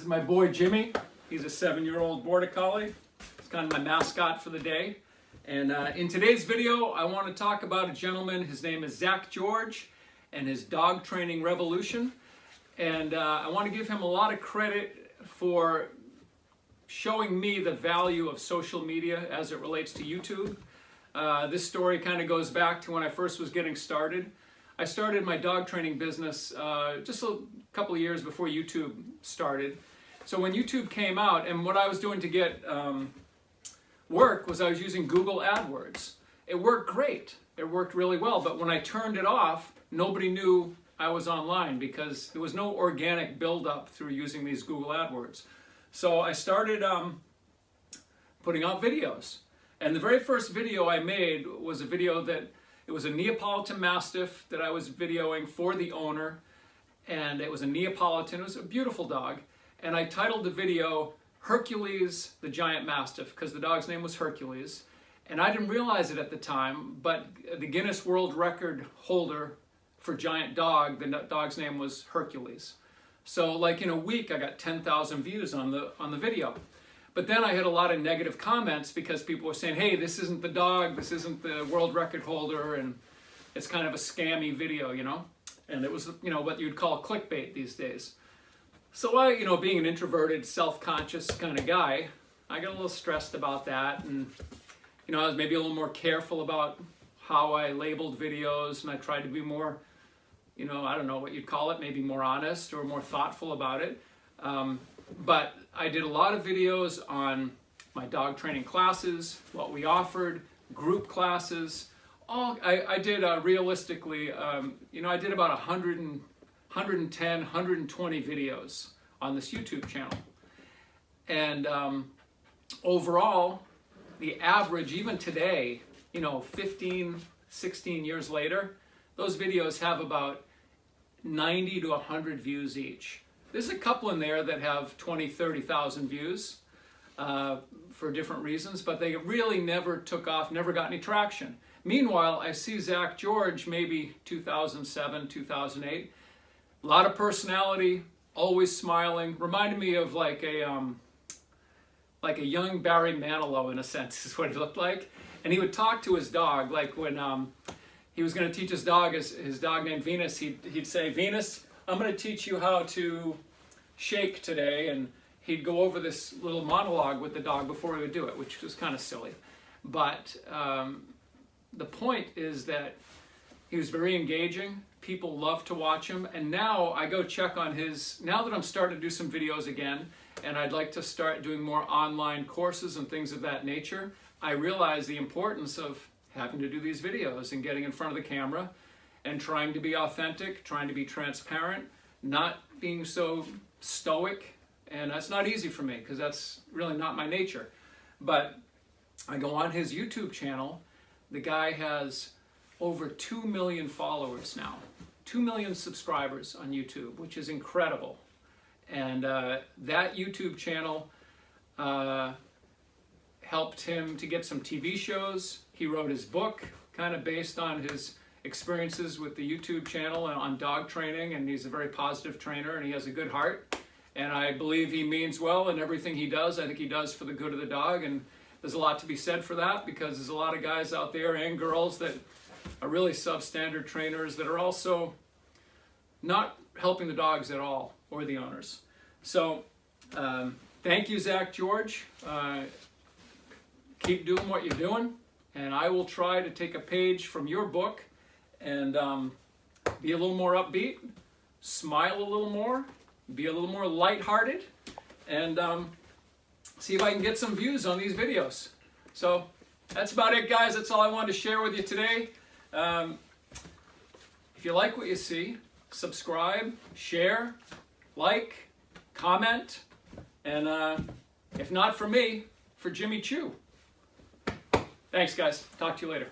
my boy Jimmy. He's a 7-year-old border collie. He's kind of my mascot for the day. And in today's video, I want to talk about a gentleman. His name is Zach George and his dog training revolution. And I want to give him a lot of credit for showing me the value of social media as it relates to YouTube. This story kind of goes back to when I first was getting started. I started my dog training business just a couple of years before YouTube started. So when YouTube came out, and what I was doing to get work was I was using Google AdWords. It worked great. It worked really well. But when I turned it off, nobody knew I was online because there was no organic build-up through using these Google AdWords. So I started putting out videos. And the very first video I made was a video that it was a Neapolitan Mastiff that I was videoing for the owner. And it was a Neapolitan. It was a beautiful dog. And I titled the video Hercules the Giant Mastiff because the dog's name was Hercules. And I didn't realize it at the time, but the Guinness World Record holder for giant dog, the dog's name was Hercules. So like in a week I got 10,000 views on the video. But then I had a lot of negative comments because people were saying, hey, this isn't the dog, this isn't the world record holder, and it's kind of a scammy video, you know? And it was, you know, what you'd call clickbait these days. So I, you know, being an introverted, self-conscious kind of guy, I got a little stressed about that, and, you know, I was maybe a little more careful about how I labeled videos, and I tried to be more, you know, I don't know what you'd call it, maybe more honest or more thoughtful about it. But I did a lot of videos on my dog training classes, what we offered, group classes. I did realistically, you know, I did about 110, 120 videos on this YouTube channel. And overall, the average, even today, you know, 15, 16 years later, those videos have about 90 to 100 views each. There's a couple in there that have 20, 30,000 views for different reasons, but they really never took off, never got any traction. Meanwhile, I see Zach George, maybe 2007, 2008, a lot of personality, always smiling, reminded me of like a young Barry Manilow in a sense is what he looked like. And he would talk to his dog, like when he was going to teach his dog named Venus, he'd say, Venus, I'm going to teach you how to shake today, and he'd go over this little monologue with the dog before he would do it, which was kind of silly. But the point is that he was very engaging. People love to watch him, and now I go check on now that I'm starting to do some videos again, and I'd like to start doing more online courses and things of that nature, I realize the importance of having to do these videos and getting in front of the camera and trying to be authentic, trying to be transparent, not being so stoic. And that's not easy for me because that's really not my nature. But I go on his YouTube channel. The guy has over 2 million followers now, 2 million subscribers on YouTube, which is incredible. And that YouTube channel helped him to get some TV shows. He wrote his book kind of based on his experiences with the YouTube channel and on dog training, and he's a very positive trainer and he has a good heart, and I believe he means well in everything he does. I think he does for the good of the dog, and there's a lot to be said for that because there's a lot of guys out there and girls that are really substandard trainers that are also not helping the dogs at all or the owners. So thank you, Zach George. Keep doing what you're doing, and I will try to take a page from your book and be a little more upbeat, smile a little more, be a little more lighthearted, and see if I can get some views on these videos. So that's about it, guys. That's all I wanted to share with you today. If you like what you see, subscribe, share, like, comment, and if not for me, for Jimmy Choo. Thanks, guys. Talk to you later.